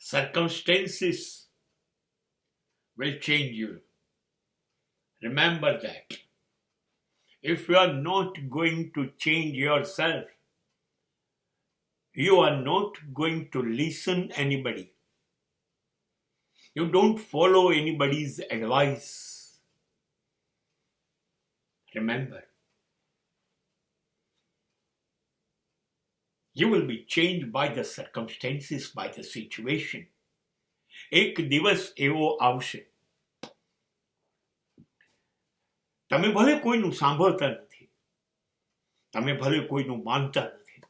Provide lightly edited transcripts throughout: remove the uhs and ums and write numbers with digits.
Circumstances will change you. Remember that. If you are not going to change yourself, you are not going to listen anybody. You don't follow anybody's advice. Remember, you will be changed by the circumstances, by the situation. એક દિવસ એવો આવશે, તમે ભલે કોઈનું સાંભળતા નથી, તમે ભલે કોઈનું માનતા નથી,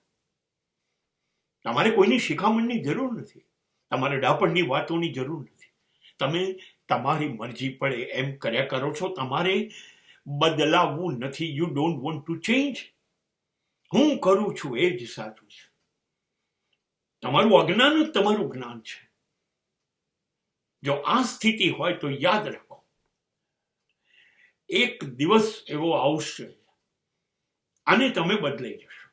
તમારે કોઈની શિખામણની જરૂર નથી, તમારે ડાપણની વાતોની જરૂર નથી, તમે તમારી મરજી પડે એમ કર્યા કરો છો, તમારે બદલાવવું નથી. You don't want to change. હું કરું છું એ જ સાચું છે. તમારું અજ્ઞાન જ તમારું જ્ઞાન છે. જો આ સ્થિતિ હોય તો યાદ રાખો, એક દિવસ એવો આવશે અને તમે બદલાઈ જશો.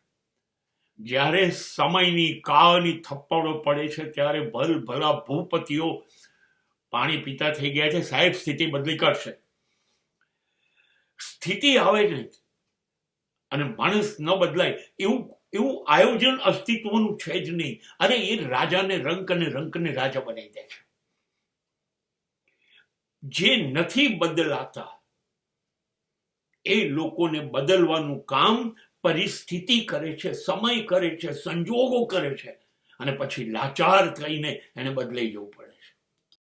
જ્યારે સમયની કાળની થપ્પડો પડે છે ત્યારે ભલા ભૂપતિઓ પાણી પીતા થઈ ગયા છે. સાહેબ, સ્થિતિ બદલી કરશે. સ્થિતિ આવે ને અને માણસ ન બદલાય એવું આયોજન અસ્તિત્વનું છે જ નહીં. અરે એ રાજાને રંકને રાજા બનાવી દે છે. જે નથી બદલાતા એ લોકોને બદલવાનું કામ પરિસ્થિતિ કરે છે, સમય કરે છે, સંજોગો કરે છે, અને પછી લાચાર થઈને એને બદલાઈ જવું પડે.